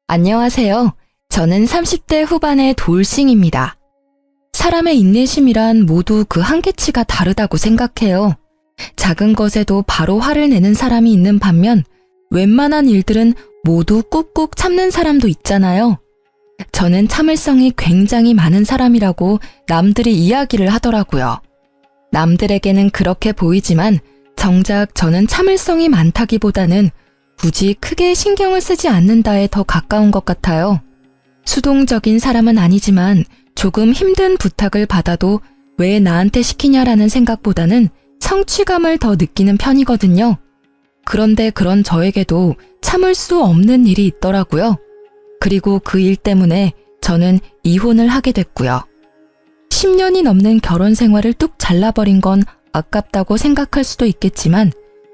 안녕하세요. 저는 30대 후반의 돌싱입니다. 사람의 인내심이란 모두 그 한계치가 다르다고 생각해요. 작은 것에도 바로 화를 내는 사람이 있는 반면 웬만한 일들은 모두 꾹꾹 참는 사람도 있잖아요. 저는 참을성이 굉장히 많은 사람이라고 남들이 이야기를 하더라고요. 남들에게는 그렇게 보이지만 정작 저는 참을성이 많다기보다는 굳이 크게 신경을 쓰지 않는다에 더 가까운 것 같아요. 수동적인 사람은 아니지만 조금 힘든 부탁을 받아도 왜 나한테 시키냐라는 생각보다는 성취감을 더 느끼는 편이거든요. 그런데 그런 저에게도 참을 수 없는 일이 있더라고요. 그리고 그 일 때문에 저는 이혼을 하게 됐고요. 10년이 넘는 결혼 생활을 뚝 잘라버린 건 아깝다고 생각할 수도 있겠지만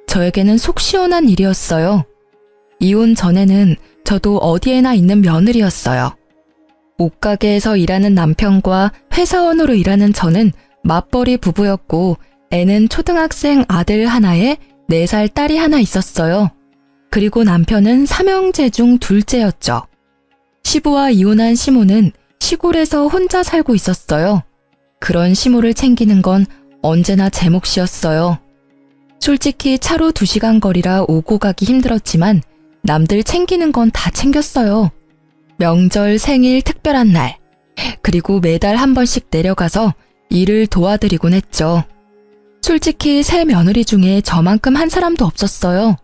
저에게는 속 시원한 일이었어요. 이혼 전에는 저도 어디에나 있는 며느리였어요. 옷가게에서 일하는 남편과 회사원으로 일하는 저는 맞벌이 부부였고 애는 초등학생 아들 하나에 4살 딸이 하나 있었어요. 그리고 남편은 삼형제 중 둘째였죠. 시부와 이혼한 시모는 시골에서 혼자 살고 있었어요. 그런 시모를 챙기는 건 언제나 제 몫이었어요. 솔직히 차로 2시간 거리라 오고 가기 힘들었지만 남들 챙기는 건 다 챙겼어요. 명절, 생일, 특별한 날, 그리고 매달 한 번씩 내려가서 일을 도와드리곤 했죠. 솔직히 새 며느리 중에 저만큼 한 사람도 없었어요.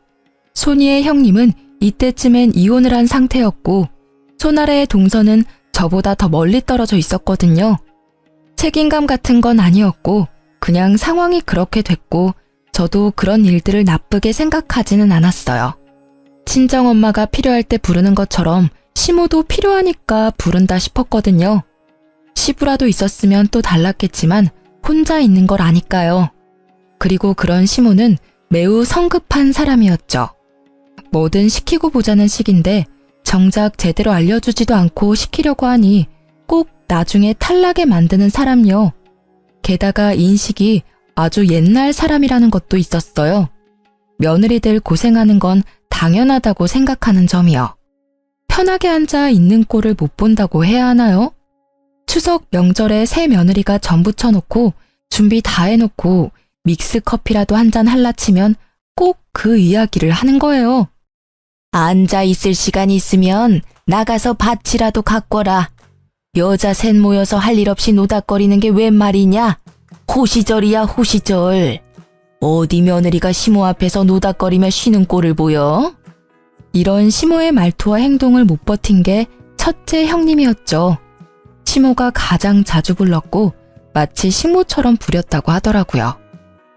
손이의 형님은 이때쯤엔 이혼을 한 상태였고 손아래의 동서는 저보다 더 멀리 떨어져 있었거든요. 책임감 같은 건 아니었고 그냥 상황이 그렇게 됐고 저도 그런 일들을 나쁘게 생각하지는 않았어요. 친정엄마가 필요할 때 부르는 것처럼 시모도 필요하니까 부른다 싶었거든요. 시부라도 있었으면 또 달랐겠지만 혼자 있는 걸 아니까요. 그리고 그런 시모는 매우 성급한 사람이었죠. 뭐든 시키고 보자는 식인데 정작 제대로 알려주지도 않고 시키려고 하니 꼭 나중에 탈나게 만드는 사람요. 게다가 인식이 아주 옛날 사람이라는 것도 있었어요. 며느리들 고생하는 건 당연하다고 생각하는 점이요. 편하게 앉아 있는 꼴을 못 본다고 해야 하나요? 추석 명절에 새 며느리가 전 부쳐놓고 준비 다 해놓고 믹스 커피라도 한잔 할라 치면 꼭 그 이야기를 하는 거예요. 앉아 있을 시간이 있으면 나가서 밭이라도 가꿔라. 여자 셋 모여서 할 일 없이 노닥거리는 게 웬 말이냐? 호시절이야 호시절. 어디 며느리가 시모 앞에서 노닥거리며 쉬는 꼴을 보여? 이런 시모의 말투와 행동을 못 버틴 게 첫째 형님이었죠. 시모가 가장 자주 불렀고 마치 식모처럼 부렸다고 하더라고요.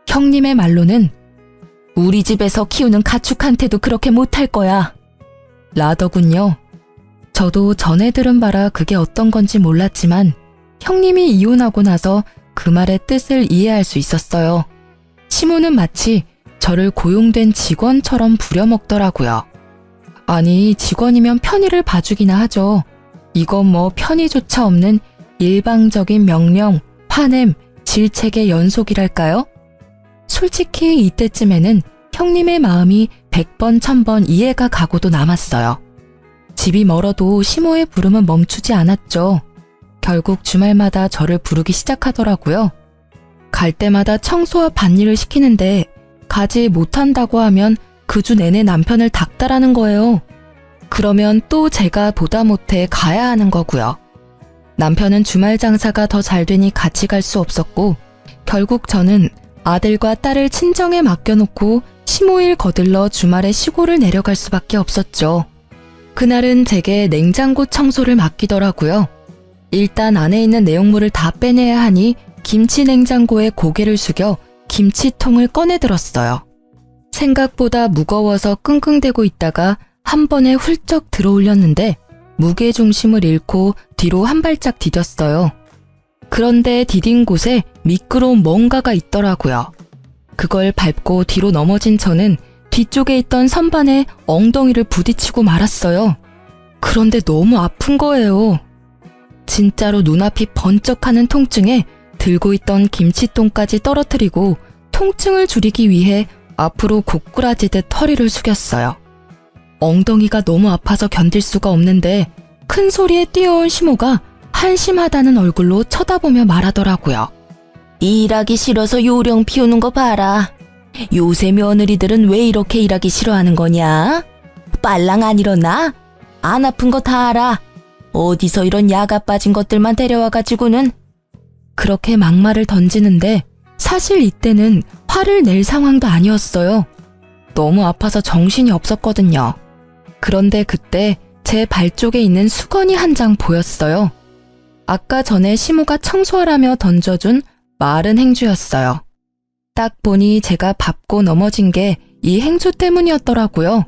형님의 말로는 우리 집에서 키우는 가축한테도 그렇게 못할 거야 라더군요. 저도 전에 들은 바라 그게 어떤 건지 몰랐지만 형님이 이혼하고 나서 그 말의 뜻을 이해할 수 있었어요. 시모는 마치 저를 고용된 직원처럼 부려먹더라고요. 아니, 직원이면 편의를 봐주기나 하죠. 이건 뭐 편의조차 없는 일방적인 명령, 화냄, 질책의 연속이랄까요? 솔직히 이때쯤에는 형님의 마음이 100번, 1000번 이해가 가고도 남았어요. 집이 멀어도 시모의 부름은 멈추지 않았죠. 결국 주말마다 저를 부르기 시작하더라고요. 갈 때마다 청소와 밭일을 시키는데 가지 못한다고 하면 그 주 내내 남편을 닦다라는 거예요. 그러면 또 제가 보다 못해 가야 하는 거고요. 남편은 주말 장사가 더 잘 되니 같이 갈 수 없었고 결국 저는 아들과 딸을 친정에 맡겨놓고 시모일 거들러 주말에 시골을 내려갈 수밖에 없었죠. 그날은 제게 냉장고 청소를 맡기더라고요. 일단 안에 있는 내용물을 다 빼내야 하니 김치 냉장고에 고개를 숙여 김치통을 꺼내 들었어요. 생각보다 무거워서 끙끙대고 있다가 한 번에 훌쩍 들어올렸는데 무게중심을 잃고 뒤로 한 발짝 디뎠어요. 그런데 디딘 곳에 미끄러운 뭔가가 있더라고요. 그걸 밟고 뒤로 넘어진 저는 뒤쪽에 있던 선반에 엉덩이를 부딪히고 말았어요. 그런데 너무 아픈 거예요. 진짜로 눈앞이 번쩍하는 통증에 들고 있던 김치통까지 떨어뜨리고 통증을 줄이기 위해 앞으로 고꾸라지듯 허리를 숙였어요. 엉덩이가 너무 아파서 견딜 수가 없는데 큰 소리에 뛰어온 시모가 한심하다는 얼굴로 쳐다보며 말하더라고요. 일하기 싫어서 요령 피우는 거 봐라. 요새 며느리들은 왜 이렇게 일하기 싫어하는 거냐? 빨랑 안 일어나? 안 아픈 거 다 알아. 어디서 이런 야가 빠진 것들만 데려와가지고는. 그렇게 막말을 던지는데 사실 이때는 화를 낼 상황도 아니었어요. 너무 아파서 정신이 없었거든요. 그런데 그때 제 발 쪽에 있는 수건이 한 장 보였어요. 아까 전에 시모가 청소하라며 던져준 마른 행주였어요. 딱 보니 제가 밟고 넘어진 게 이 행주 때문이었더라고요.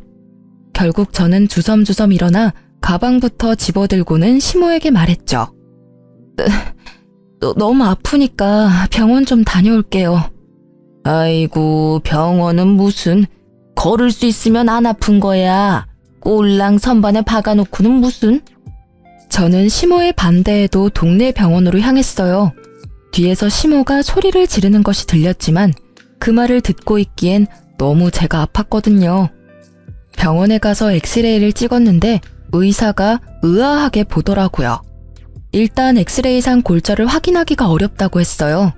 결국 저는 주섬주섬 일어나 가방부터 집어들고는 시모에게 말했죠. 너무 아프니까 병원 좀 다녀올게요. 아이고, 병원은 무슨. 걸을 수 있으면 안 아픈 거야. 꼴랑 선반에 박아놓고는 무슨. 저는 시모의 반대에도 동네 병원으로 향했어요. 뒤에서 시모가 소리를 지르는 것이 들렸지만 그 말을 듣고 있기엔 너무 제가 아팠거든요. 병원에 가서 엑스레이를 찍었는데 의사가 의아하게 보더라고요. 일단 엑스레이상 골절을 확인하기가 어렵다고 했어요.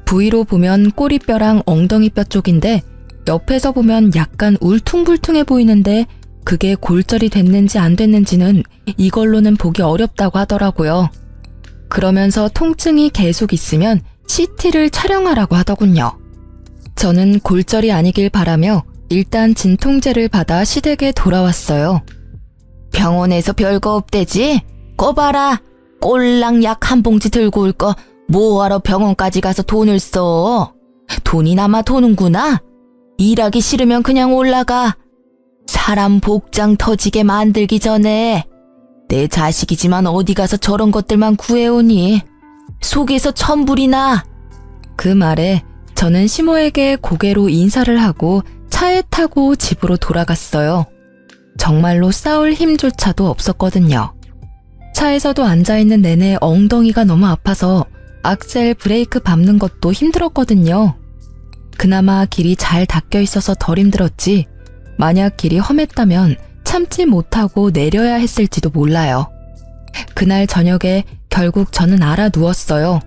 부위로 보면 꼬리뼈랑 엉덩이뼈 쪽인데 옆에서 보면 약간 울퉁불퉁해 보이는데 그게 골절이 됐는지 안 됐는지는 이걸로는 보기 어렵다고 하더라고요. 그러면서 통증이 계속 있으면 CT를 촬영하라고 하더군요. 저는 골절이 아니길 바라며 일단 진통제를 받아 시댁에 돌아왔어요. 병원에서 별거 없대지? 거 봐라. 꼴랑 약 한 봉지 들고 올 거 뭐하러 병원까지 가서 돈을 써. 돈이 남아 도는구나. 일하기 싫으면 그냥 올라가. 사람 복장 터지게 만들기 전에. 내 자식이지만 어디 가서 저런 것들만 구해오니. 속에서 천불이나. 그 말에 저는 시모에게 고개로 인사를 하고 차에 타고 집으로 돌아갔어요. 정말로 싸울 힘조차도 없었거든요. 차에서도 앉아있는 내내 엉덩이가 너무 아파서 악셀 브레이크 밟는 것도 힘들었거든요. 그나마 길이 잘 닦여 있어서 덜 힘들었지 만약 길이 험했다면 참지 못하고 내려야 했을지도 몰라요. 그날 저녁에 결국 저는 알아 누웠어요.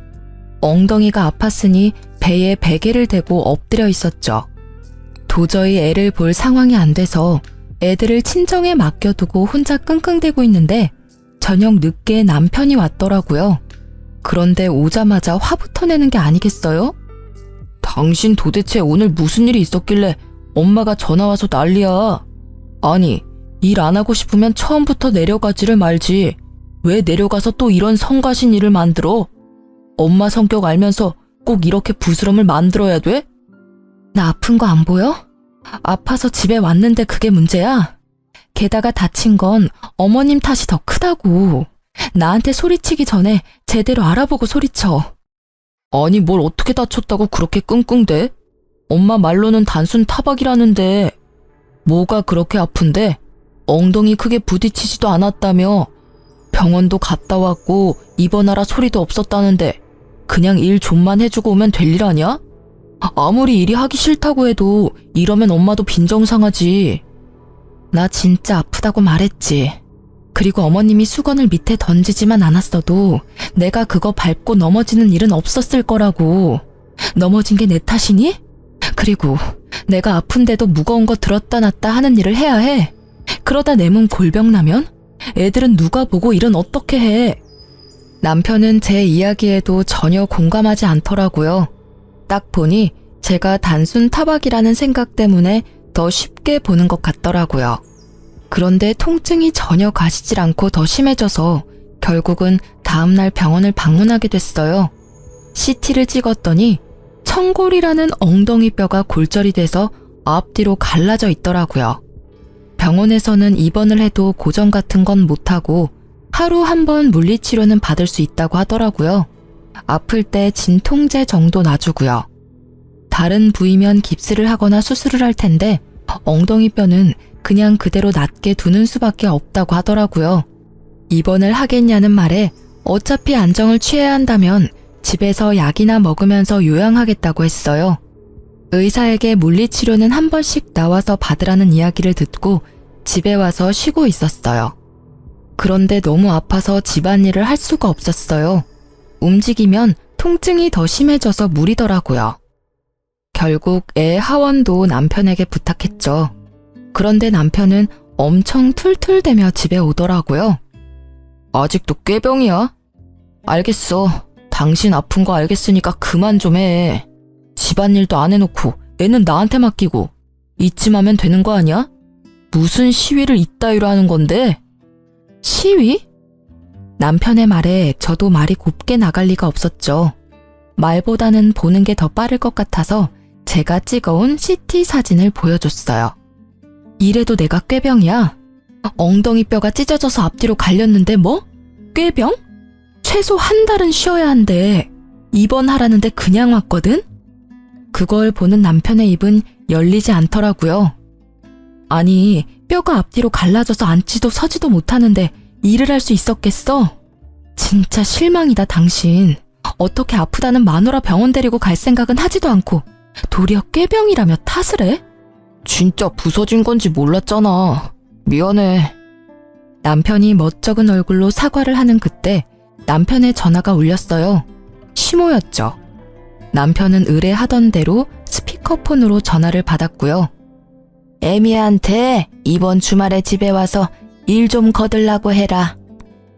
엉덩이가 아팠으니 배에 베개를 대고 엎드려 있었죠. 도저히 애를 볼 상황이 안 돼서 애들을 친정에 맡겨두고 혼자 끙끙대고 있는데 저녁 늦게 남편이 왔더라고요. 그런데 오자마자 화부터 내는 게 아니겠어요? 당신 도대체 오늘 무슨 일이 있었길래 엄마가 전화와서 난리야. 아니, 일 안 하고 싶으면 처음부터 내려가지를 말지. 왜 내려가서 또 이런 성가신 일을 만들어? 엄마 성격 알면서 꼭 이렇게 부스럼을 만들어야 돼? 나 아픈 거 안 보여? 아파서 집에 왔는데 그게 문제야? 게다가 다친 건 어머님 탓이 더 크다고. 나한테 소리치기 전에 제대로 알아보고 소리쳐. 아니 뭘 어떻게 다쳤다고 그렇게 끙끙대? 엄마 말로는 단순 타박이라는데 뭐가 그렇게 아픈데? 엉덩이 크게 부딪히지도 않았다며. 병원도 갔다 왔고 입원하라 소리도 없었다는데 그냥 일 좀만 해주고 오면 될 일 아니야? 아무리 일이 하기 싫다고 해도 이러면 엄마도 빈정상하지. 나 진짜 아프다고 말했지. 그리고 어머님이 수건을 밑에 던지지만 않았어도 내가 그거 밟고 넘어지는 일은 없었을 거라고. 넘어진 게 내 탓이니? 그리고 내가 아픈데도 무거운 거 들었다 놨다 하는 일을 해야 해. 그러다 내 몸 골병 나면? 애들은 누가 보고 일은 어떻게 해? 남편은 제 이야기에도 전혀 공감하지 않더라고요. 딱 보니 제가 단순 타박이라는 생각 때문에 더 쉽게 보는 것 같더라고요. 그런데 통증이 전혀 가시질 않고 더 심해져서 결국은 다음날 병원을 방문하게 됐어요. CT를 찍었더니 청골이라는 엉덩이 뼈가 골절이 돼서 앞뒤로 갈라져 있더라고요. 병원에서는 입원을 해도 고정 같은 건 못하고 하루 한 번 물리치료는 받을 수 있다고 하더라고요. 아플 때 진통제 정도 놔주고요. 다른 부위면 깁스를 하거나 수술을 할 텐데 엉덩이 뼈는 그냥 그대로 낫게 두는 수밖에 없다고 하더라고요. 입원을 하겠냐는 말에 어차피 안정을 취해야 한다면 집에서 약이나 먹으면서 요양하겠다고 했어요. 의사에게 물리치료는 한 번씩 나와서 받으라는 이야기를 듣고 집에 와서 쉬고 있었어요. 그런데 너무 아파서 집안일을 할 수가 없었어요. 움직이면 통증이 더 심해져서 무리더라고요. 결국 애 하원도 남편에게 부탁했죠. 그런데 남편은 엄청 툴툴대며 집에 오더라고요. 아직도 꾀병이야? 알겠어. 당신 아픈 거 알겠으니까 그만 좀 해. 집안일도 안 해놓고 애는 나한테 맡기고 이쯤 하면 되는 거 아니야? 무슨 시위를 이따위로 하는 건데? 시위? 남편의 말에 저도 말이 곱게 나갈 리가 없었죠. 말보다는 보는 게 더 빠를 것 같아서 제가 찍어온 CT 사진을 보여줬어요. 이래도 내가 꾀병이야? 엉덩이 뼈가 찢어져서 앞뒤로 갈렸는데 뭐? 꾀병? 최소 한 달은 쉬어야 한대. 입원하라는데 그냥 왔거든? 그걸 보는 남편의 입은 열리지 않더라고요. 아니, 뼈가 앞뒤로 갈라져서 앉지도 서지도 못하는데 일을 할 수 있었겠어? 진짜 실망이다, 당신. 어떻게 아프다는 마누라 병원 데리고 갈 생각은 하지도 않고 도리어 꾀병이라며 탓을 해? 진짜 부서진 건지 몰랐잖아. 미안해. 남편이 멋쩍은 얼굴로 사과를 하는 그때 남편의 전화가 울렸어요. 시모였죠. 남편은 의뢰하던 대로 스피커폰으로 전화를 받았고요. 애미한테 이번 주말에 집에 와서 일 좀 거들라고 해라.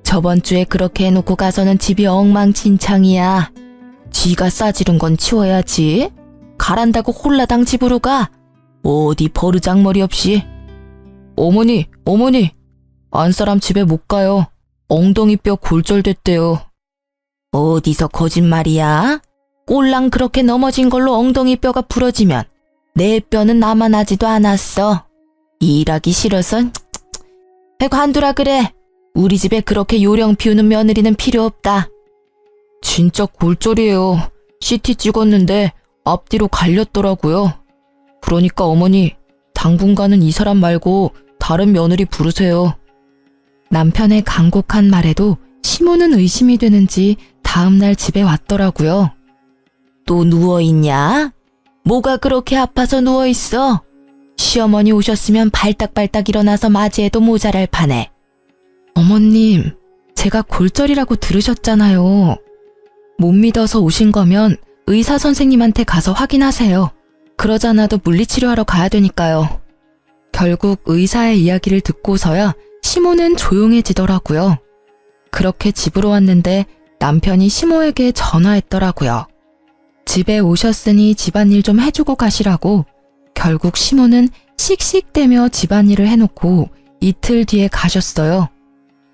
저번 주에 그렇게 해놓고 가서는 집이 엉망진창이야. 지가 싸지른 건 치워야지. 가란다고 홀라당 집으로 가. 어디 버르장머리 없이. 어머니, 안사람 집에 못 가요. 엉덩이뼈 골절됐대요. 어디서 거짓말이야? 꼴랑 그렇게 넘어진 걸로 엉덩이뼈가 부러지면 내 뼈는 남아나지도 않았어. 일하기 싫어서 관두라 그래. 우리 집에 그렇게 요령 피우는 며느리는 필요 없다. 진짜 골절이에요. CT 찍었는데 앞뒤로 갈렸더라고요. 그러니까 어머니, 당분간은 이 사람 말고 다른 며느리 부르세요. 남편의 간곡한 말에도 시모는 의심이 되는지 다음날 집에 왔더라고요. 또 누워있냐? 뭐가 그렇게 아파서 누워있어? 시어머니 오셨으면 발딱발딱 일어나서 맞이해도 모자랄 판에. 어머님, 제가 골절이라고 들으셨잖아요. 못 믿어서 오신 거면 의사 선생님한테 가서 확인하세요. 그러잖아도 물리치료하러 가야 되니까요. 결국 의사의 이야기를 듣고서야 시모는 조용해지더라고요. 그렇게 집으로 왔는데 남편이 시모에게 전화했더라고요. 집에 오셨으니 집안일 좀 해주고 가시라고. 결국 시모는 씩씩대며 집안일을 해놓고 이틀 뒤에 가셨어요.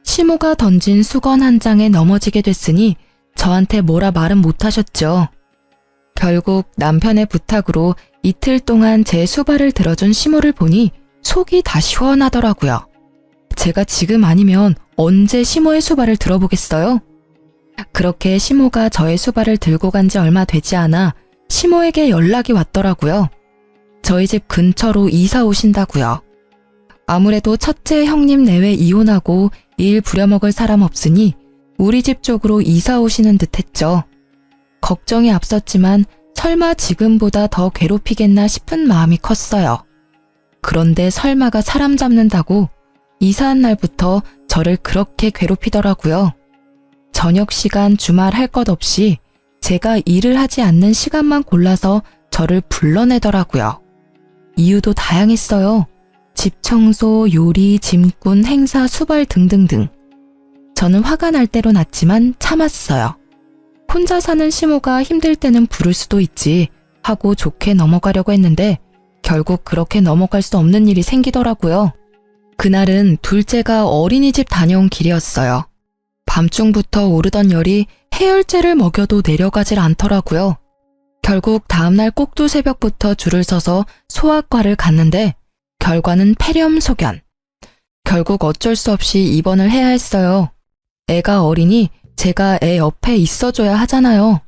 시모가 던진 수건 한 장에 넘어지게 됐으니 저한테 뭐라 말은 못하셨죠. 결국 남편의 부탁으로 이틀 동안 제 수발을 들어준 시모를 보니 속이 다 시원하더라고요. 제가 지금 아니면 언제 시모의 수발을 들어보겠어요? 그렇게 시모가 저의 수발을 들고 간 지 얼마 되지 않아 시모에게 연락이 왔더라고요. 저희 집 근처로 이사 오신다고요. 아무래도 첫째 형님 내외 이혼하고 일 부려먹을 사람 없으니 우리 집 쪽으로 이사 오시는 듯 했죠. 걱정이 앞섰지만 설마 지금보다 더 괴롭히겠나 싶은 마음이 컸어요. 그런데 설마가 사람 잡는다고 이사한 날부터 저를 그렇게 괴롭히더라고요. 저녁 시간 주말 할 것 없이 제가 일을 하지 않는 시간만 골라서 저를 불러내더라고요. 이유도 다양했어요. 집 청소, 요리, 짐꾼, 행사, 수발 등등등. 저는 화가 날 대로 났지만 참았어요. 혼자 사는 시모가 힘들 때는 부를 수도 있지 하고 좋게 넘어가려고 했는데 결국 그렇게 넘어갈 수 없는 일이 생기더라고요. 그날은 둘째가 어린이집 다녀온 길이었어요. 밤중부터 오르던 열이 해열제를 먹여도 내려가질 않더라고요. 결국 다음날 꼭두 새벽부터 줄을 서서 소아과를 갔는데 결과는 폐렴소견. 결국 어쩔 수 없이 입원을 해야 했어요. 애가 어리니 제가 애 옆에 있어줘야 하잖아요.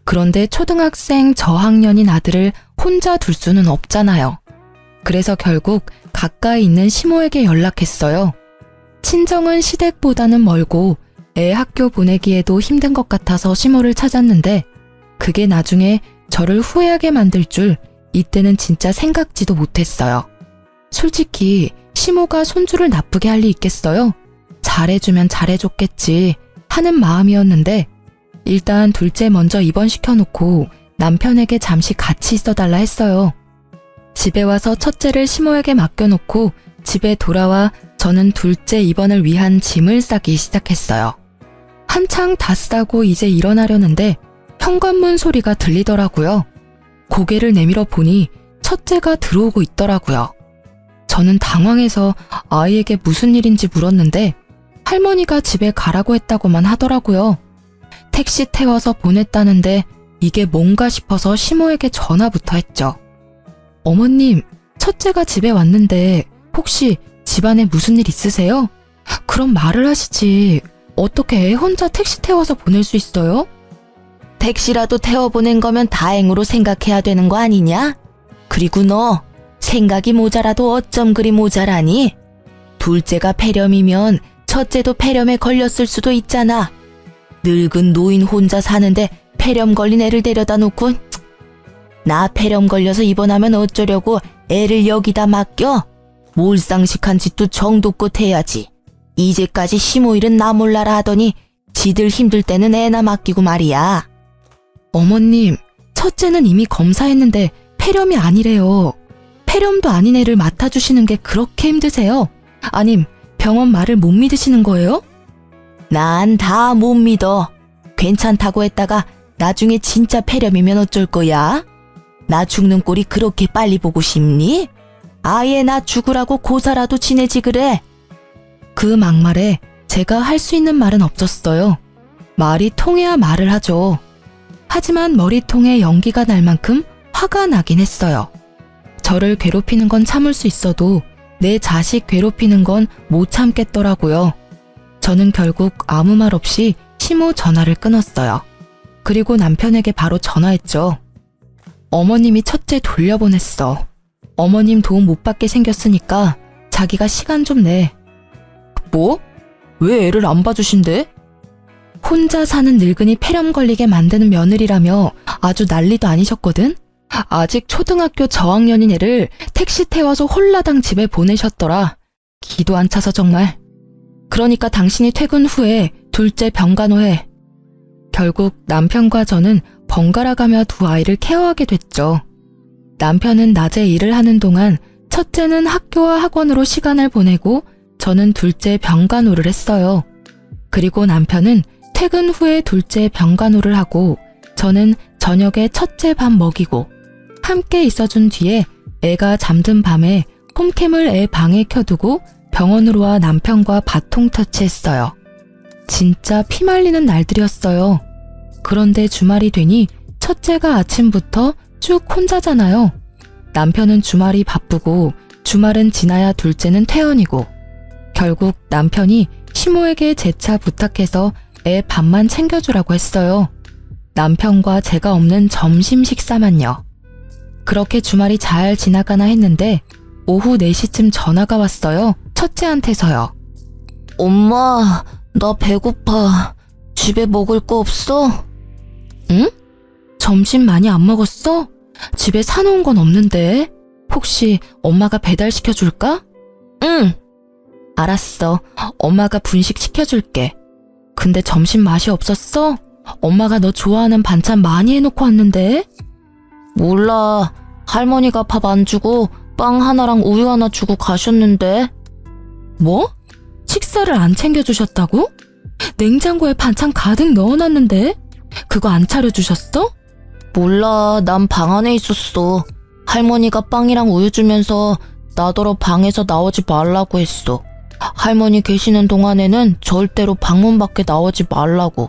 그런데 초등학생 저학년인 아들을 혼자 둘 수는 없잖아요. 그래서 결국 가까이 있는 시모에게 연락했어요. 친정은 시댁보다는 멀고 애 학교 보내기에도 힘든 것 같아서 시모를 찾았는데 그게 나중에 저를 후회하게 만들 줄 이때는 진짜 생각지도 못했어요. 솔직히 시모가 손주를 나쁘게 할 리 있겠어요? 잘해주면 잘해줬겠지 하는 마음이었는데 일단 둘째 먼저 입원시켜놓고 남편에게 잠시 같이 있어달라 했어요. 집에 와서 첫째를 시모에게 맡겨놓고 집에 돌아와 저는 둘째 입원을 위한 짐을 싸기 시작했어요. 한창 다 싸고 이제 일어나려는데 현관문 소리가 들리더라고요. 고개를 내밀어 보니 첫째가 들어오고 있더라고요. 저는 당황해서 아이에게 무슨 일인지 물었는데 할머니가 집에 가라고 했다고만 하더라고요. 택시 태워서 보냈다는데 이게 뭔가 싶어서 시모에게 전화부터 했죠. 어머님, 첫째가 집에 왔는데 혹시 집안에 무슨 일 있으세요? 그럼 말을 하시지. 어떻게 애 혼자 택시 태워서 보낼 수 있어요? 택시라도 태워보낸 거면 다행으로 생각해야 되는 거 아니냐? 그리고 너 생각이 모자라도 어쩜 그리 모자라니? 둘째가 폐렴이면 첫째도 폐렴에 걸렸을 수도 있잖아. 늙은 노인 혼자 사는데 폐렴 걸린 애를 데려다 놓고 나 폐렴 걸려서 입원하면 어쩌려고 애를 여기다 맡겨? 몰상식한 짓도 정도껏 해야지. 이제까지 시모 일은 나 몰라라 하더니 지들 힘들 때는 애나 맡기고 말이야. 어머님, 첫째는 이미 검사했는데 폐렴이 아니래요. 폐렴도 아닌 애를 맡아주시는 게 그렇게 힘드세요? 아님 병원 말을 못 믿으시는 거예요? 난 다 못 믿어. 괜찮다고 했다가 나중에 진짜 폐렴이면 어쩔 거야? 나 죽는 꼴이 그렇게 빨리 보고 싶니? 아예 나 죽으라고 고사라도 지내지 그래. 그 막말에 제가 할 수 있는 말은 없었어요. 말이 통해야 말을 하죠. 하지만 머리통에 연기가 날 만큼 화가 나긴 했어요. 저를 괴롭히는 건 참을 수 있어도 내 자식 괴롭히는 건 못 참겠더라고요. 저는 결국 아무 말 없이 시모 전화를 끊었어요. 그리고 남편에게 바로 전화했죠. 어머님이 첫째 돌려보냈어. 어머님 도움 못 받게 생겼으니까 자기가 시간 좀 내. 뭐? 왜 애를 안 봐주신대? 혼자 사는 늙은이 폐렴 걸리게 만드는 며느리라며 아주 난리도 아니셨거든? 아직 초등학교 저학년인 애를 택시 태워서 홀라당 집에 보내셨더라. 기도 안 차서 정말. 그러니까 당신이 퇴근 후에 둘째 병간호해. 결국 남편과 저는 번갈아가며 두 아이를 케어하게 됐죠. 남편은 낮에 일을 하는 동안 첫째는 학교와 학원으로 시간을 보내고 저는 둘째 병간호를 했어요. 그리고 남편은 퇴근 후에 둘째 병간호를 하고 저는 저녁에 첫째 밥 먹이고 함께 있어준 뒤에 애가 잠든 밤에 홈캠을 애 방에 켜두고 병원으로 와 남편과 바통 터치했어요. 진짜 피말리는 날들이었어요. 그런데 주말이 되니 첫째가 아침부터 쭉 혼자잖아요. 남편은 주말이 바쁘고 주말은 지나야 둘째는 퇴원이고 결국 남편이 시모에게 재차 부탁해서 애 밥만 챙겨주라고 했어요. 남편과 제가 없는 점심 식사만요. 그렇게 주말이 잘 지나가나 했는데 오후 4시쯤 전화가 왔어요. 첫째한테서요. 엄마, 나 배고파. 집에 먹을 거 없어? 응? 점심 많이 안 먹었어? 집에 사놓은 건 없는데. 혹시 엄마가 배달시켜줄까? 응. 알았어. 엄마가 분식 시켜줄게. 근데 점심 맛이 없었어? 엄마가 너 좋아하는 반찬 많이 해놓고 왔는데? 몰라. 할머니가 밥 안 주고 빵 하나랑 우유 하나 주고 가셨는데. 뭐? 식사를 안 챙겨주셨다고? 냉장고에 반찬 가득 넣어놨는데? 그거 안 차려주셨어? 몰라. 난 방 안에 있었어. 할머니가 빵이랑 우유 주면서 나더러 방에서 나오지 말라고 했어. 할머니 계시는 동안에는 절대로 방문 밖에 나오지 말라고.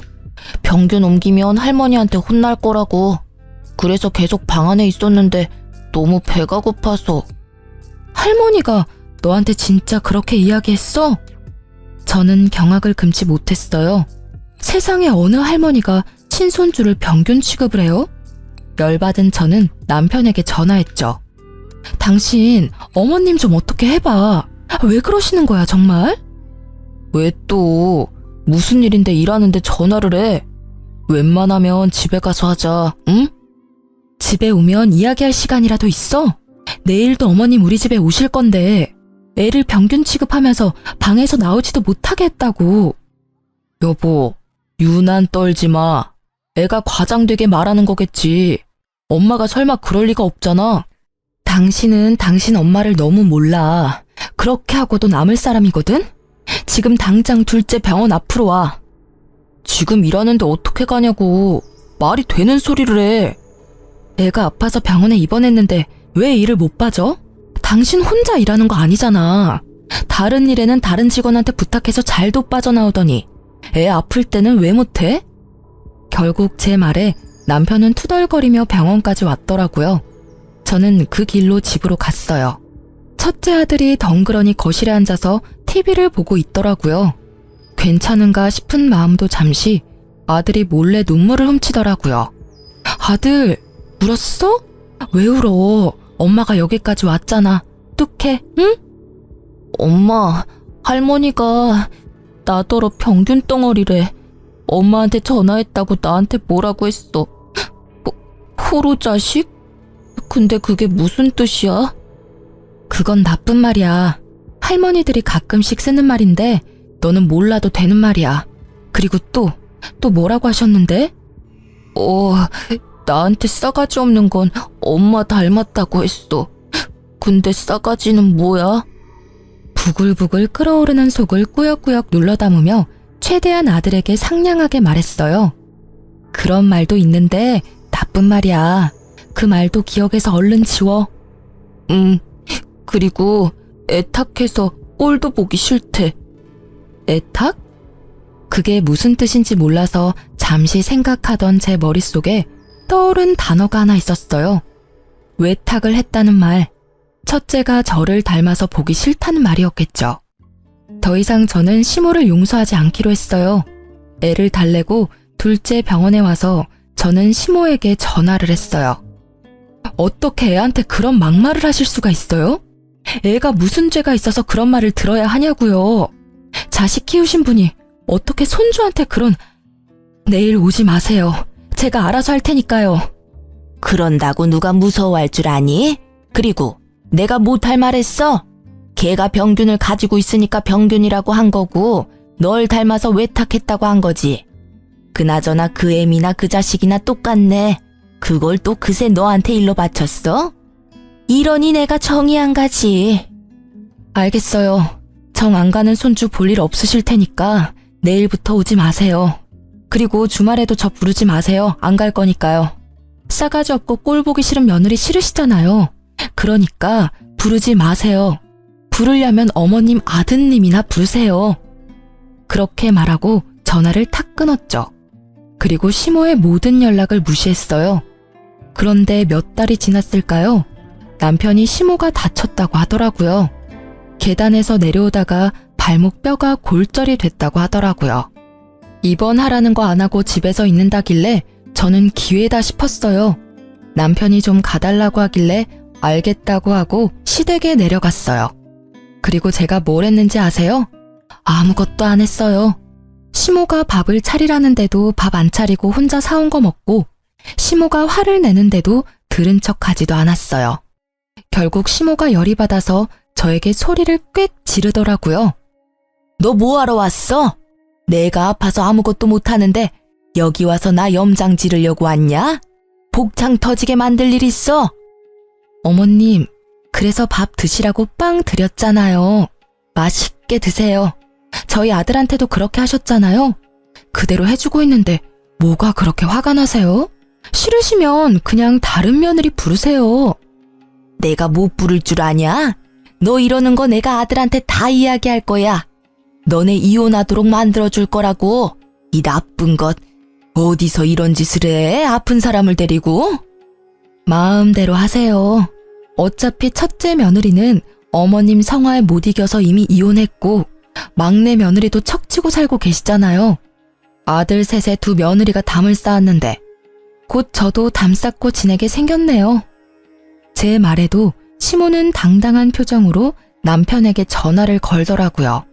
병균 옮기면 할머니한테 혼날 거라고. 그래서 계속 방 안에 있었는데 너무 배가 고파서. 할머니가 너한테 진짜 그렇게 이야기했어? 저는 경악을 금치 못했어요. 세상에 어느 할머니가 친손주를 병균 취급을 해요? 열받은 저는 남편에게 전화했죠. 당신 어머님 좀 어떻게 해봐. 왜 그러시는 거야 정말? 왜 또 무슨 일인데 일하는데 전화를 해? 웬만하면 집에 가서 하자, 응? 집에 오면 이야기할 시간이라도 있어? 내일도 어머님 우리 집에 오실 건데 애를 병균 취급하면서 방에서 나오지도 못하게 했다고. 여보, 유난 떨지 마. 애가 과장되게 말하는 거겠지. 엄마가 설마 그럴 리가 없잖아. 당신은 당신 엄마를 너무 몰라. 그렇게 하고도 남을 사람이거든? 지금 당장 둘째 병원 앞으로 와. 지금 일하는데 어떻게 가냐고. 말이 되는 소리를 해. 애가 아파서 병원에 입원했는데 왜 일을 못 봐줘? 당신 혼자 일하는 거 아니잖아. 다른 일에는 다른 직원한테 부탁해서 잘도 빠져나오더니 애 아플 때는 왜 못해? 결국 제 말에 남편은 투덜거리며 병원까지 왔더라고요. 저는 그 길로 집으로 갔어요. 첫째 아들이 덩그러니 거실에 앉아서 TV를 보고 있더라고요. 괜찮은가 싶은 마음도 잠시 아들이 몰래 눈물을 훔치더라고요. 아들, 울었어? 왜 울어? 엄마가 여기까지 왔잖아. 뚝해, 응? 엄마, 할머니가 나더러 병균 덩어리래. 엄마한테 전화했다고 나한테 뭐라고 했어. 호로 자식? 근데 그게 무슨 뜻이야? 그건 나쁜 말이야. 할머니들이 가끔씩 쓰는 말인데 너는 몰라도 되는 말이야. 그리고 또 뭐라고 하셨는데? 나한테 싸가지 없는 건 엄마 닮았다고 했어. 근데 싸가지는 뭐야? 부글부글 끓어오르는 속을 꾸역꾸역 눌러 담으며 최대한 아들에게 상냥하게 말했어요. 그런 말도 있는데 나쁜 말이야. 그 말도 기억에서 얼른 지워. 그리고 애탁해서 꼴도 보기 싫대. 애탁? 그게 무슨 뜻인지 몰라서 잠시 생각하던 제 머릿속에 떠오른 단어가 하나 있었어요. 외탁을 했다는 말. 첫째가 저를 닮아서 보기 싫다는 말이었겠죠. 더 이상 저는 시모를 용서하지 않기로 했어요. 애를 달래고 둘째 병원에 와서 저는 시모에게 전화를 했어요. 어떻게 애한테 그런 막말을 하실 수가 있어요? 애가 무슨 죄가 있어서 그런 말을 들어야 하냐고요. 자식 키우신 분이 어떻게 손주한테 그런... 내일 오지 마세요. 제가 알아서 할 테니까요. 그런다고 누가 무서워할 줄 아니? 그리고 내가 못할 말했어? 걔가 병균을 가지고 있으니까 병균이라고 한 거고 널 닮아서 외탁했다고 한 거지. 그나저나 그 애미나 그 자식이나 똑같네. 그걸 또 그새 너한테 일로 바쳤어? 이러니 내가 정이 안 가지. 알겠어요. 정 안 가는 손주 볼 일 없으실 테니까 내일부터 오지 마세요. 그리고 주말에도 저 부르지 마세요. 안 갈 거니까요. 싸가지 없고 꼴 보기 싫은 며느리 싫으시잖아요. 그러니까 부르지 마세요. 부르려면 어머님 아드님이나 부르세요. 그렇게 말하고 전화를 탁 끊었죠. 그리고 시모의 모든 연락을 무시했어요. 그런데 몇 달이 지났을까요? 남편이 시모가 다쳤다고 하더라고요. 계단에서 내려오다가 발목 뼈가 골절이 됐다고 하더라고요. 입원하라는 거 안 하고 집에서 있는다길래 저는 기회다 싶었어요. 남편이 좀 가달라고 하길래 알겠다고 하고 시댁에 내려갔어요. 그리고 제가 뭘 했는지 아세요? 아무것도 안 했어요. 시모가 밥을 차리라는데도 밥 안 차리고 혼자 사온 거 먹고 시모가 화를 내는데도 들은 척 하지도 않았어요. 결국 시모가 열이 받아서 저에게 소리를 꽥 지르더라고요. 너 뭐하러 왔어? 내가 아파서 아무것도 못하는데 여기 와서 나 염장 지르려고 왔냐? 복창 터지게 만들 일 있어? 어머님, 그래서 밥 드시라고 빵 드렸잖아요. 맛있게 드세요. 저희 아들한테도 그렇게 하셨잖아요. 그대로 해주고 있는데 뭐가 그렇게 화가 나세요? 싫으시면 그냥 다른 며느리 부르세요. 내가 못 부를 줄 아냐? 너 이러는 거 내가 아들한테 다 이야기할 거야. 너네 이혼하도록 만들어줄 거라고. 이 나쁜 것. 어디서 이런 짓을 해? 아픈 사람을 데리고? 마음대로 하세요. 어차피 첫째 며느리는 어머님 성화에 못 이겨서 이미 이혼했고 막내 며느리도 척치고 살고 계시잖아요. 아들 셋에 두 며느리가 담을 쌓았는데 곧 저도 담 쌓고 지내게 생겼네요. 제 말에도 시모는 당당한 표정으로 남편에게 전화를 걸더라고요.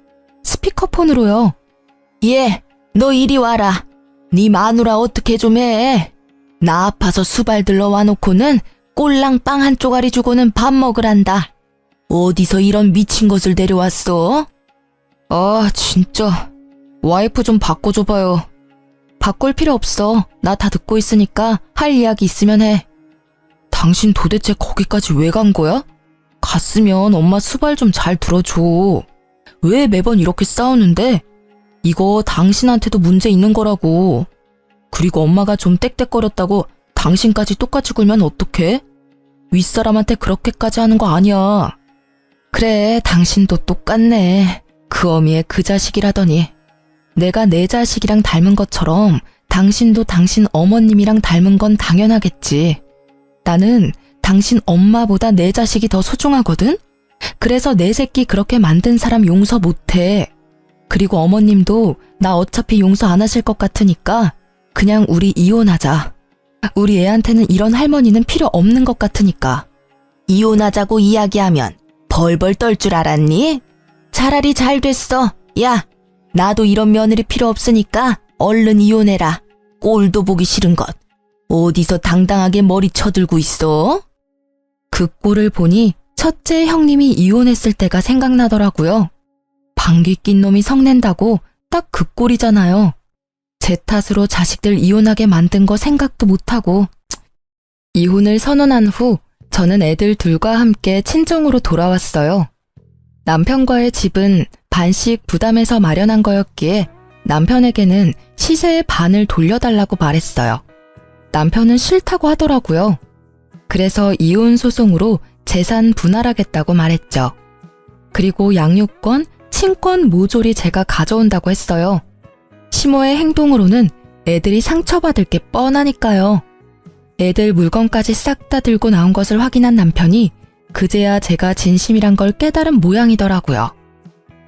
스피커폰으로요. 예, 너 이리 와라. 네 마누라 어떻게 좀 해. 나 아파서 수발 들러 와놓고는 꼴랑 빵 한 쪼가리 주고는 밥 먹으란다. 어디서 이런 미친 것을 데려왔어? 아, 진짜. 와이프 좀 바꿔줘봐요. 바꿀 필요 없어. 나 다 듣고 있으니까 할 이야기 있으면 해. 당신 도대체 거기까지 왜 간 거야? 갔으면 엄마 수발 좀 잘 들어줘. 왜 매번 이렇게 싸우는데? 이거 당신한테도 문제 있는 거라고. 그리고 엄마가 좀 떽떽거렸다고 당신까지 똑같이 굴면 어떡해? 윗사람한테 그렇게까지 하는 거 아니야. 그래, 당신도 똑같네. 그 어미의 그 자식이라더니. 내가 내 자식이랑 닮은 것처럼 당신도 당신 어머님이랑 닮은 건 당연하겠지. 나는 당신 엄마보다 내 자식이 더 소중하거든? 그래서 내 새끼 그렇게 만든 사람 용서 못해. 그리고 어머님도 나 어차피 용서 안 하실 것 같으니까 그냥 우리 이혼하자. 우리 애한테는 이런 할머니는 필요 없는 것 같으니까. 이혼하자고 이야기하면 벌벌 떨 줄 알았니? 차라리 잘 됐어. 야, 나도 이런 며느리 필요 없으니까 얼른 이혼해라. 꼴도 보기 싫은 것. 어디서 당당하게 머리 쳐들고 있어? 그 꼴을 보니 첫째 형님이 이혼했을 때가 생각나더라고요. 방귀 낀 놈이 성낸다고 딱 그 꼴이잖아요. 제 탓으로 자식들 이혼하게 만든 거 생각도 못하고. 이혼을 선언한 후 저는 애들 둘과 함께 친정으로 돌아왔어요. 남편과의 집은 반씩 부담해서 마련한 거였기에 남편에게는 시세의 반을 돌려달라고 말했어요. 남편은 싫다고 하더라고요. 그래서 이혼 소송으로 재산 분할하겠다고 말했죠. 그리고 양육권, 친권 모조리 제가 가져온다고 했어요. 시모의 행동으로는 애들이 상처받을 게 뻔하니까요. 애들 물건까지 싹 다 들고 나온 것을 확인한 남편이 그제야 제가 진심이란 걸 깨달은 모양이더라고요.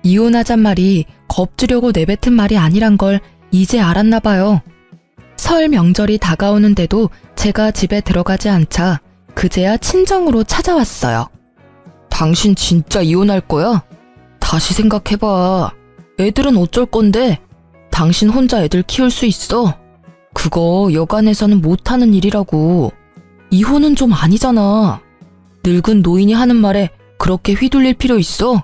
이혼하잔 말이 겁주려고 내뱉은 말이 아니란 걸 이제 알았나 봐요. 설 명절이 다가오는데도 제가 집에 들어가지 않자 그제야 친정으로 찾아왔어요. 당신 진짜 이혼할 거야? 다시 생각해봐. 애들은 어쩔 건데? 당신 혼자 애들 키울 수 있어? 그거 여간에서는 못하는 일이라고. 이혼은 좀 아니잖아. 늙은 노인이 하는 말에 그렇게 휘둘릴 필요 있어?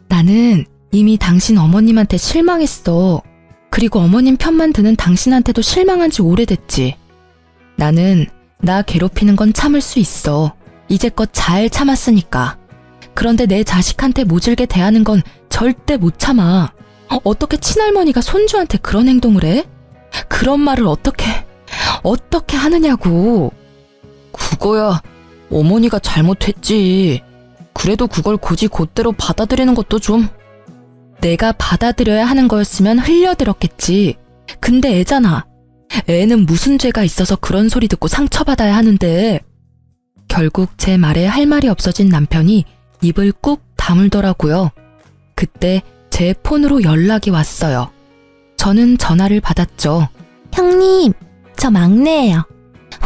나는 이미 당신 어머님한테 실망했어. 그리고 어머님 편만 드는 당신한테도 실망한 지 오래됐지. 나는 나 괴롭히는 건 참을 수 있어. 이제껏 잘 참았으니까. 그런데 내 자식한테 모질게 대하는 건 절대 못 참아. 어떻게 친할머니가 손주한테 그런 행동을 해? 그런 말을 어떻게 하느냐고. 그거야 어머니가 잘못했지. 그래도 그걸 굳이 그대로 받아들이는 것도 좀. 내가 받아들여야 하는 거였으면 흘려들었겠지. 근데 애잖아. 애는 무슨 죄가 있어서 그런 소리 듣고 상처받아야 하는데. 결국 제 말에 할 말이 없어진 남편이 입을 꾹 다물더라고요. 그때 제 폰으로 연락이 왔어요. 저는 전화를 받았죠. 형님, 저 막내예요.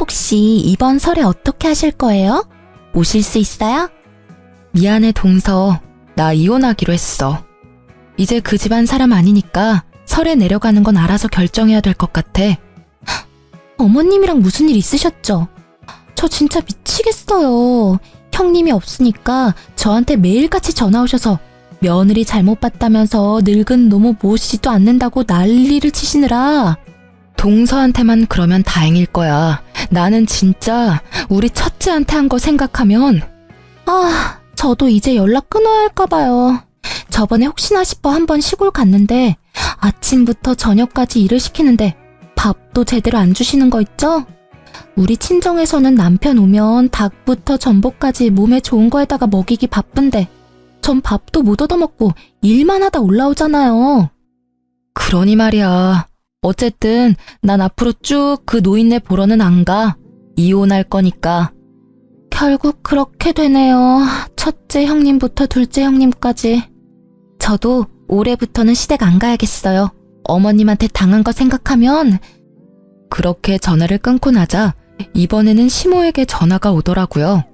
혹시 이번 설에 어떻게 하실 거예요? 오실 수 있어요? 미안해 동서. 나 이혼하기로 했어. 이제 그 집안 사람 아니니까 설에 내려가는 건 알아서 결정해야 될 것 같아. 어머님이랑 무슨 일 있으셨죠? 저 진짜 미치겠어요. 형님이 없으니까 저한테 매일같이 전화 오셔서 며느리 잘못 봤다면서 늙은 노모 모시지도 않는다고 난리를 치시느라. 동서한테만 그러면 다행일 거야. 나는 진짜 우리 첫째한테 한 거 생각하면. 저도 이제 연락 끊어야 할까 봐요. 저번에 혹시나 싶어 한번 시골 갔는데 아침부터 저녁까지 일을 시키는데 밥도 제대로 안 주시는 거 있죠? 우리 친정에서는 남편 오면 닭부터 전복까지 몸에 좋은 거에다가 먹이기 바쁜데 전 밥도 못 얻어먹고 일만 하다 올라오잖아요. 그러니 말이야. 어쨌든 난 앞으로 쭉 그 노인네 보러는 안 가. 이혼할 거니까. 결국 그렇게 되네요. 첫째 형님부터 둘째 형님까지. 저도 올해부터는 시댁 안 가야겠어요. 어머님한테 당한 거 생각하면. 그렇게 전화를 끊고 나자 이번에는 시모에게 전화가 오더라고요.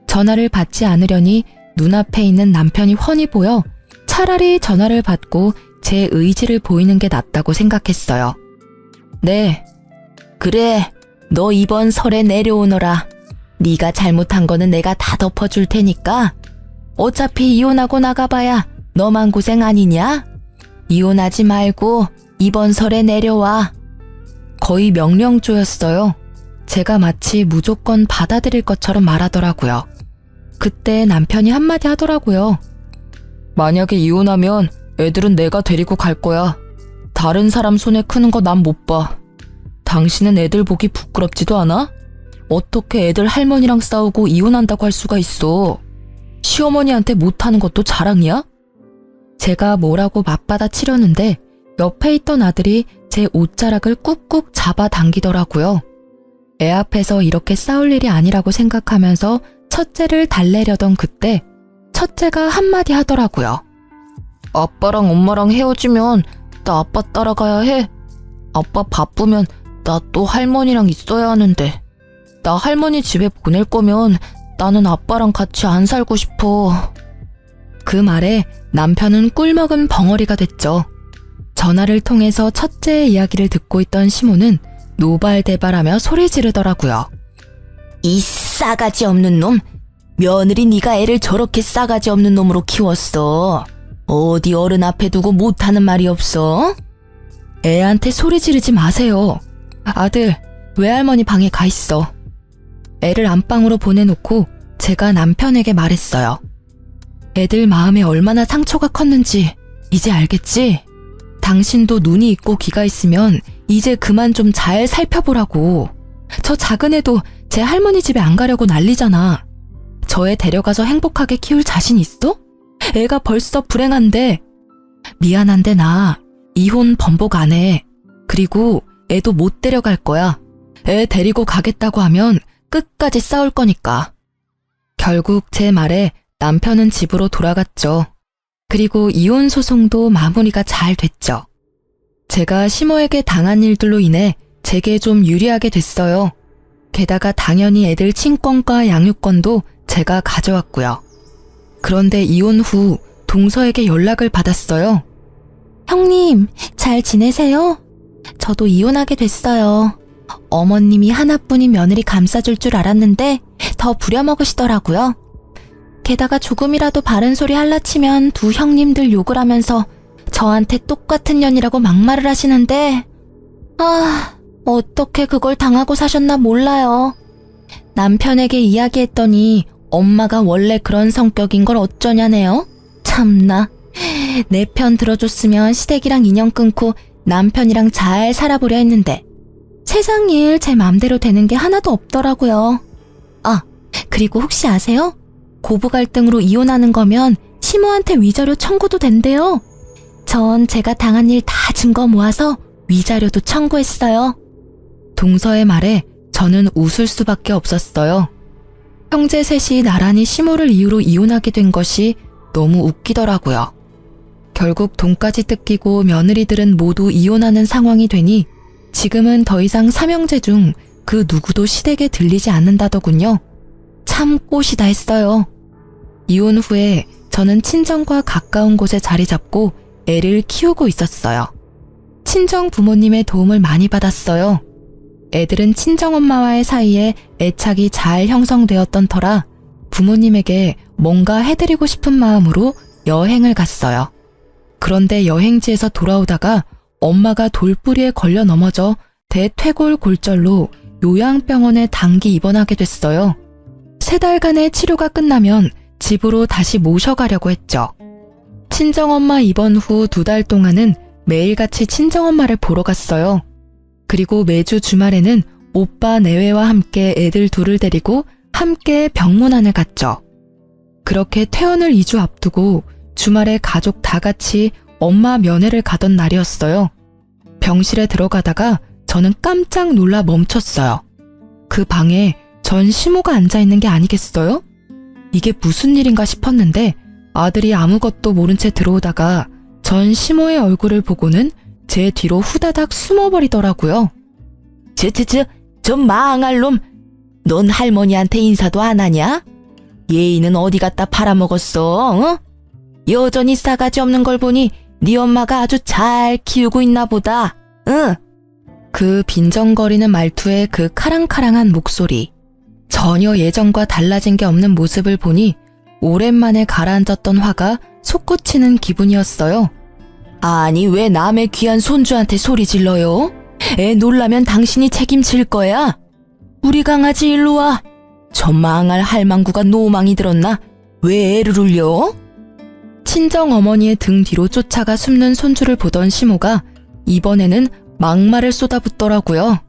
전화를 받지 않으려니 눈앞에 있는 남편이 훤히 보여 차라리 전화를 받고 제 의지를 보이는 게 낫다고 생각했어요. 네. 그래, 너 이번 설에 내려오너라. 네가 잘못한 거는 내가 다 덮어줄 테니까 어차피 이혼하고 나가봐야 너만 고생 아니냐? 이혼하지 말고 이번 설에 내려와. 거의 명령조였어요. 제가 마치 무조건 받아들일 것처럼 말하더라고요. 그때 남편이 한마디 하더라고요. 만약에 이혼하면 애들은 내가 데리고 갈 거야. 다른 사람 손에 크는 거 난 못 봐. 당신은 애들 보기 부끄럽지도 않아? 어떻게 애들 할머니랑 싸우고 이혼한다고 할 수가 있어? 시어머니한테 못하는 것도 자랑이야? 제가 뭐라고 맞받아치려는데 옆에 있던 아들이 제 옷자락을 꾹꾹 잡아당기더라고요. 애 앞에서 이렇게 싸울 일이 아니라고 생각하면서 첫째를 달래려던 그때 첫째가 한마디 하더라고요. 아빠랑 엄마랑 헤어지면 나 아빠 따라가야 해. 아빠 바쁘면 나 또 할머니랑 있어야 하는데. 나 할머니 집에 보낼 거면 나는 아빠랑 같이 안 살고 싶어. 그 말에 남편은 꿀먹은 벙어리가 됐죠. 전화를 통해서 첫째의 이야기를 듣고 있던 시모는 노발대발하며 소리 지르더라고요. 이 싸가지 없는 놈. 며느리 네가 애를 저렇게 싸가지 없는 놈으로 키웠어. 어디 어른 앞에 두고 못하는 말이 없어? 애한테 소리 지르지 마세요. 아들, 외할머니 방에 가 있어. 애를 안방으로 보내놓고 제가 남편에게 말했어요. 애들 마음에 얼마나 상처가 컸는지 이제 알겠지? 당신도 눈이 있고 귀가 있으면 이제 그만 좀 잘 살펴보라고. 저 작은 애도 제 할머니 집에 안 가려고 난리잖아. 저 애 데려가서 행복하게 키울 자신 있어? 애가 벌써 불행한데. 미안한데 나 이혼 번복 안 해. 그리고 애도 못 데려갈 거야. 애 데리고 가겠다고 하면 끝까지 싸울 거니까. 결국 제 말에 남편은 집으로 돌아갔죠. 그리고 이혼 소송도 마무리가 잘 됐죠. 제가 시모에게 당한 일들로 인해 제게 좀 유리하게 됐어요. 게다가 당연히 애들 친권과 양육권도 제가 가져왔고요. 그런데 이혼 후 동서에게 연락을 받았어요. 형님, 잘 지내세요? 저도 이혼하게 됐어요. 어머님이 하나뿐인 며느리 감싸줄 줄 알았는데 더 부려먹으시더라고요. 게다가 조금이라도 바른 소리 할라치면 두 형님들 욕을 하면서 저한테 똑같은 년이라고 막말을 하시는데 어떻게 그걸 당하고 사셨나 몰라요. 남편에게 이야기했더니 엄마가 원래 그런 성격인 걸 어쩌냐네요. 참나. 내 편 들어줬으면 시댁이랑 인연 끊고 남편이랑 잘 살아보려 했는데 세상 일 제 맘대로 되는 게 하나도 없더라고요. 그리고 혹시 아세요? 고부 갈등으로 이혼하는 거면 시모한테 위자료 청구도 된대요. 전 제가 당한 일 다 증거 모아서 위자료도 청구했어요. 동서의 말에 저는 웃을 수밖에 없었어요. 형제 셋이 나란히 시모를 이유로 이혼하게 된 것이 너무 웃기더라고요. 결국 돈까지 뜯기고 며느리들은 모두 이혼하는 상황이 되니 지금은 더 이상 삼형제 중 그 누구도 시댁에 들리지 않는다더군요. 참 꽃이다 했어요. 이혼 후에 저는 친정과 가까운 곳에 자리 잡고 애를 키우고 있었어요. 친정 부모님의 도움을 많이 받았어요. 애들은 친정엄마와의 사이에 애착이 잘 형성되었던 터라 부모님에게 뭔가 해드리고 싶은 마음으로 여행을 갔어요. 그런데 여행지에서 돌아오다가 엄마가 돌뿌리에 걸려 넘어져 대퇴골 골절로 요양병원에 단기 입원하게 됐어요. 3달간의 치료가 끝나면 집으로 다시 모셔가려고 했죠. 친정엄마 입원 후 2달 동안은 매일같이 친정엄마를 보러 갔어요. 그리고 매주 주말에는 오빠 내외와 함께 애들 둘을 데리고 함께 병문안을 갔죠. 그렇게 퇴원을 2주 앞두고 주말에 가족 다 같이 엄마 면회를 가던 날이었어요. 병실에 들어가다가 저는 깜짝 놀라 멈췄어요. 그 방에 전 시모가 앉아있는 게 아니겠어요? 이게 무슨 일인가 싶었는데 아들이 아무것도 모른 채 들어오다가 전 시모의 얼굴을 보고는 제 뒤로 후다닥 숨어버리더라고요. 저 망할 놈. 넌 할머니한테 인사도 안 하냐? 예의는 어디 갖다 팔아먹었어? 어? 여전히 싸가지 없는 걸 보니 네 엄마가 아주 잘 키우고 있나 보다. 응. 그 빈정거리는 말투에 그 카랑카랑한 목소리. 전혀 예전과 달라진 게 없는 모습을 보니 오랜만에 가라앉았던 화가 솟구치는 기분이었어요. 아니, 왜 남의 귀한 손주한테 소리 질러요? 애 놀라면 당신이 책임질 거야. 우리 강아지 일로 와. 저 망할 할망구가 노망이 들었나? 왜 애를 울려? 친정어머니의 등 뒤로 쫓아가 숨는 손주를 보던 시모가 이번에는 막말을 쏟아붓더라고요.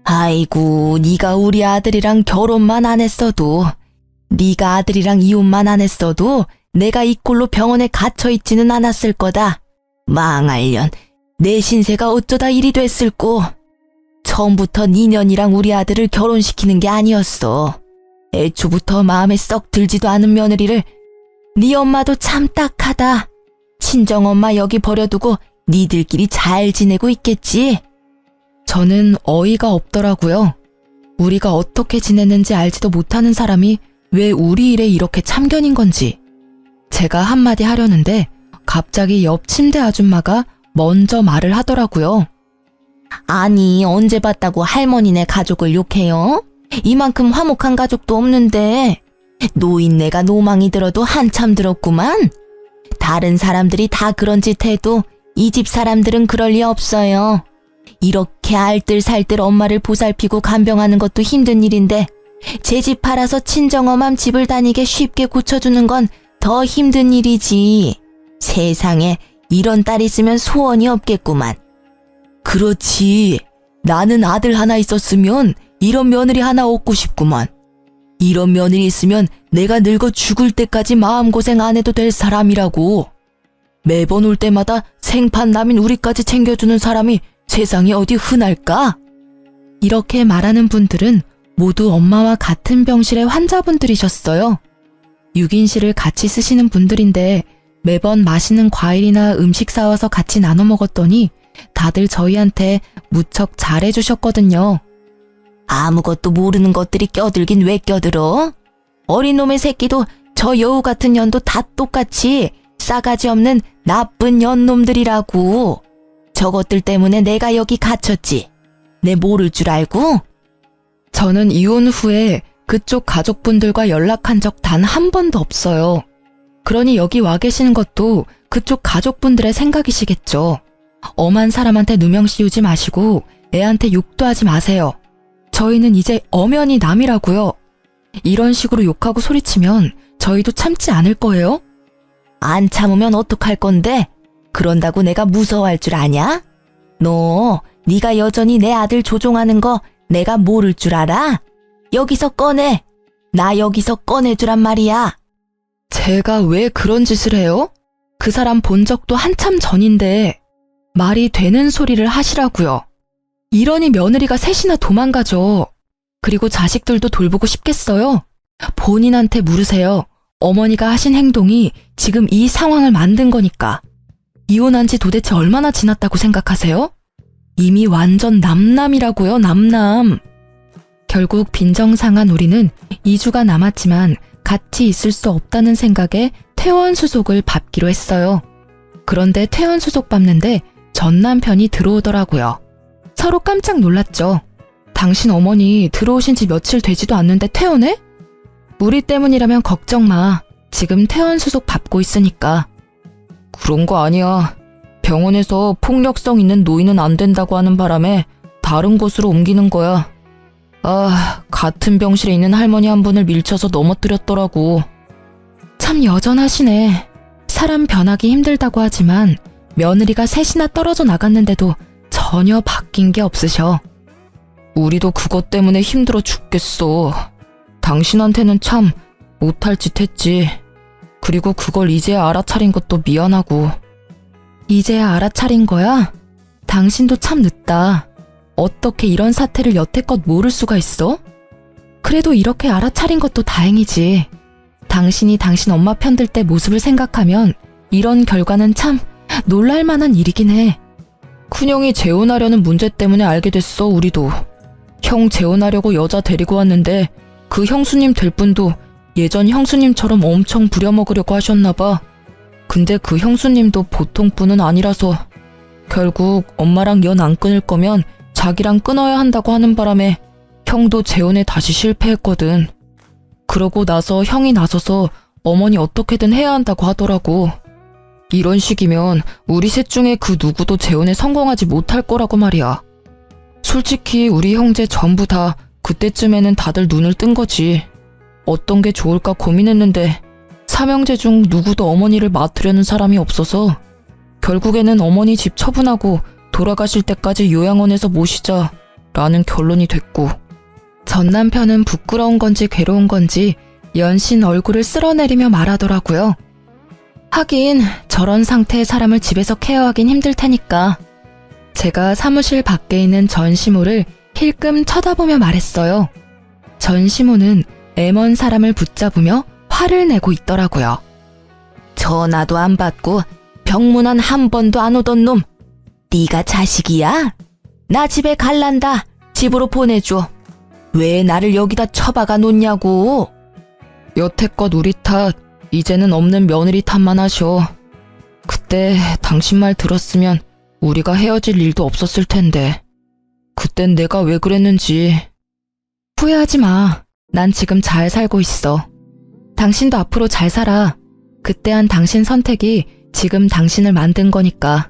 아이고, 네가 우리 아들이랑 결혼만 안 했어도, 네가 아들이랑 이혼만 안 했어도 내가 이 꼴로 병원에 갇혀있지는 않았을 거다. 망할년, 내 신세가 어쩌다 이리 됐을꼬. 처음부터 네 년이랑 우리 아들을 결혼시키는 게 아니었어. 애초부터 마음에 썩 들지도 않은 며느리를. 네 엄마도 참 딱하다. 친정엄마 여기 버려두고 니들끼리 잘 지내고 있겠지. 저는 어이가 없더라고요. 우리가 어떻게 지냈는지 알지도 못하는 사람이 왜 우리 일에 이렇게 참견인 건지. 제가 한마디 하려는데 갑자기 옆 침대 아줌마가 먼저 말을 하더라고요. 아니, 언제 봤다고 할머니네 가족을 욕해요? 이만큼 화목한 가족도 없는데. 노인네가 노망이 들어도 한참 들었구만. 다른 사람들이 다 그런 짓 해도 이 집 사람들은 그럴 리 없어요. 이렇게 알뜰살뜰 엄마를 보살피고 간병하는 것도 힘든 일인데 제 집 팔아서 친정엄마 집을 다니게 쉽게 고쳐주는 건 더 힘든 일이지. 세상에 이런 딸 있으면 소원이 없겠구만. 그렇지. 나는 아들 하나 있었으면 이런 며느리 하나 얻고 싶구만. 이런 며느리 있으면 내가 늙어 죽을 때까지 마음고생 안 해도 될 사람이라고. 매번 올 때마다 생판 남인 우리까지 챙겨주는 사람이 세상에 어디 흔할까? 이렇게 말하는 분들은 모두 엄마와 같은 병실의 환자분들이셨어요. 6인실을 같이 쓰시는 분들인데 매번 맛있는 과일이나 음식 사와서 같이 나눠 먹었더니 다들 저희한테 무척 잘해주셨거든요. 아무것도 모르는 것들이 껴들긴 왜 껴들어? 어린 놈의 새끼도 저 여우 같은 년도 다 똑같이 싸가지 없는 나쁜 년놈들이라고. 저것들 때문에 내가 여기 갇혔지. 내 모를 줄 알고? 저는 이혼 후에 그쪽 가족분들과 연락한 적 단 한 번도 없어요. 그러니 여기 와 계시는 것도 그쪽 가족분들의 생각이시겠죠. 엄한 사람한테 누명 씌우지 마시고 애한테 욕도 하지 마세요. 저희는 이제 엄연히 남이라고요. 이런 식으로 욕하고 소리치면 저희도 참지 않을 거예요. 안 참으면 어떡할 건데? 그런다고 내가 무서워할 줄 아냐? 너, 네가 여전히 내 아들 조종하는 거 내가 모를 줄 알아? 여기서 꺼내. 나 여기서 꺼내주란 말이야. 제가 왜 그런 짓을 해요? 그 사람 본 적도 한참 전인데 말이 되는 소리를 하시라고요. 이러니 며느리가 셋이나 도망가죠. 그리고 자식들도 돌보고 싶겠어요? 본인한테 물으세요. 어머니가 하신 행동이 지금 이 상황을 만든 거니까. 이혼한 지 도대체 얼마나 지났다고 생각하세요? 이미 완전 남남이라고요, 남남. 결국 빈정상한 우리는 2주가 남았지만 같이 있을 수 없다는 생각에 퇴원 수속을 밟기로 했어요. 그런데 퇴원 수속 밟는데 전 남편이 들어오더라고요. 서로 깜짝 놀랐죠. 당신 어머니 들어오신 지 며칠 되지도 않는데 퇴원해? 우리 때문이라면 걱정 마. 지금 퇴원 수속 밟고 있으니까. 그런 거 아니야. 병원에서 폭력성 있는 노인은 안 된다고 하는 바람에 다른 곳으로 옮기는 거야. 아, 같은 병실에 있는 할머니 한 분을 밀쳐서 넘어뜨렸더라고. 참 여전하시네. 사람 변하기 힘들다고 하지만 며느리가 셋이나 떨어져 나갔는데도 전혀 바뀐 게 없으셔. 우리도 그것 때문에 힘들어 죽겠어. 당신한테는 참 못할 짓 했지. 그리고 그걸 이제야 알아차린 것도 미안하고. 이제야 알아차린 거야? 당신도 참 늦다. 어떻게 이런 사태를 여태껏 모를 수가 있어? 그래도 이렇게 알아차린 것도 다행이지. 당신이 당신 엄마 편들 때 모습을 생각하면 이런 결과는 참 놀랄만한 일이긴 해. 큰형이 재혼하려는 문제 때문에 알게 됐어, 우리도. 형 재혼하려고 여자 데리고 왔는데 그 형수님 될 분도 예전 형수님처럼 엄청 부려먹으려고 하셨나봐. 근데 그 형수님도 보통 분은 아니라서 결국 엄마랑 연 안 끊을 거면 자기랑 끊어야 한다고 하는 바람에 형도 재혼에 다시 실패했거든. 그러고 나서 형이 나서서 어머니 어떻게든 해야 한다고 하더라고. 이런 식이면 우리 셋 중에 그 누구도 재혼에 성공하지 못할 거라고 말이야. 솔직히 우리 형제 전부 다 그때쯤에는 다들 눈을 뜬 거지. 어떤 게 좋을까 고민했는데 삼형제 중 누구도 어머니를 맡으려는 사람이 없어서 결국에는 어머니 집 처분하고 돌아가실 때까지 요양원에서 모시자 라는 결론이 됐고, 전 남편은 부끄러운 건지 괴로운 건지 연신 얼굴을 쓸어내리며 말하더라고요. 하긴 저런 상태의 사람을 집에서 케어하긴 힘들 테니까. 제가 사무실 밖에 있는 전시모를 힐끔 쳐다보며 말했어요. 전시모는 애먼 사람을 붙잡으며 화를 내고 있더라고요. 전화도 안 받고 병문안 한 번도 안 오던 놈. 네가 자식이야? 나 집에 갈란다. 집으로 보내줘. 왜 나를 여기다 처박아 놓냐고. 여태껏 우리 탓, 이제는 없는 며느리 탓만 하셔. 그때 당신 말 들었으면 우리가 헤어질 일도 없었을 텐데. 그땐 내가 왜 그랬는지. 후회하지 마. 난 지금 잘 살고 있어. 당신도 앞으로 잘 살아. 그때 한 당신 선택이 지금 당신을 만든 거니까.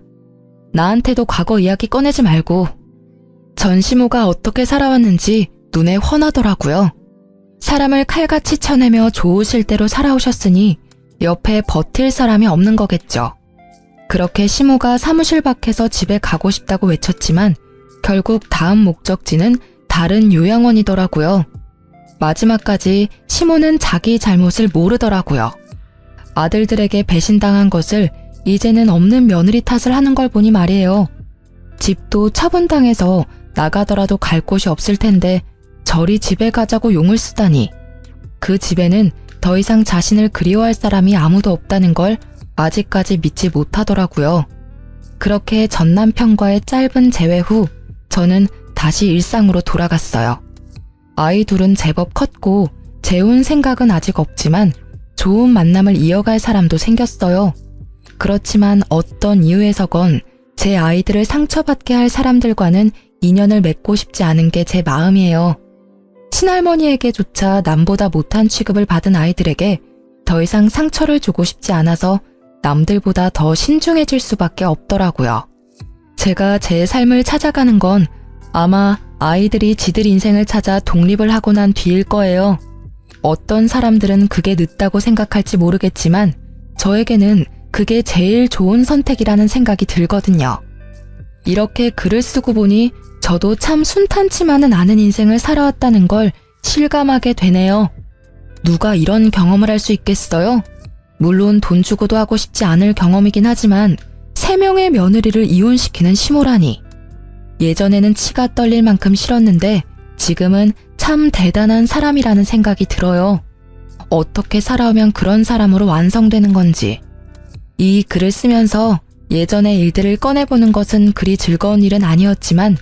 나한테도 과거 이야기 꺼내지 말고. 전시모가 어떻게 살아왔는지 눈에 훤하더라고요. 사람을 칼같이 쳐내며 좋으실 대로 살아오셨으니 옆에 버틸 사람이 없는 거겠죠. 그렇게 시모가 사무실 밖에서 집에 가고 싶다고 외쳤지만 결국 다음 목적지는 다른 요양원이더라고요. 마지막까지 시모는 자기 잘못을 모르더라고요. 아들들에게 배신당한 것을 이제는 없는 며느리 탓을 하는 걸 보니 말이에요. 집도 처분당해서 나가더라도 갈 곳이 없을 텐데 저리 집에 가자고 용을 쓰다니. 그 집에는 더 이상 자신을 그리워할 사람이 아무도 없다는 걸 아직까지 믿지 못하더라고요. 그렇게 전 남편과의 짧은 재회 후 저는 다시 일상으로 돌아갔어요. 아이 둘은 제법 컸고 재혼 생각은 아직 없지만 좋은 만남을 이어갈 사람도 생겼어요. 그렇지만 어떤 이유에서건 제 아이들을 상처받게 할 사람들과는 인연을 맺고 싶지 않은 게 제 마음이에요. 친할머니에게조차 남보다 못한 취급을 받은 아이들에게 더 이상 상처를 주고 싶지 않아서 남들보다 더 신중해질 수밖에 없더라고요. 제가 제 삶을 찾아가는 건 아마 아이들이 지들 인생을 찾아 독립을 하고 난 뒤일 거예요. 어떤 사람들은 그게 늦다고 생각할지 모르겠지만 저에게는 그게 제일 좋은 선택이라는 생각이 들거든요. 이렇게 글을 쓰고 보니 저도 참 순탄치만은 않은 인생을 살아왔다는 걸 실감하게 되네요. 누가 이런 경험을 할 수 있겠어요? 물론 돈 주고도 하고 싶지 않을 경험이긴 하지만 3명의 며느리를 이혼시키는 시모라니. 예전에는 치가 떨릴 만큼 싫었는데 지금은 참 대단한 사람이라는 생각이 들어요. 어떻게 살아오면 그런 사람으로 완성되는 건지. 이 글을 쓰면서 예전의 일들을 꺼내보는 것은 그리 즐거운 일은 아니었지만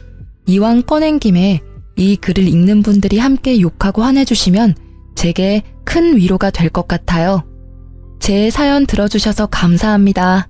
이왕 꺼낸 김에 이 글을 읽는 분들이 함께 욕하고 화내주시면 제게 큰 위로가 될 것 같아요. 제 사연 들어주셔서 감사합니다.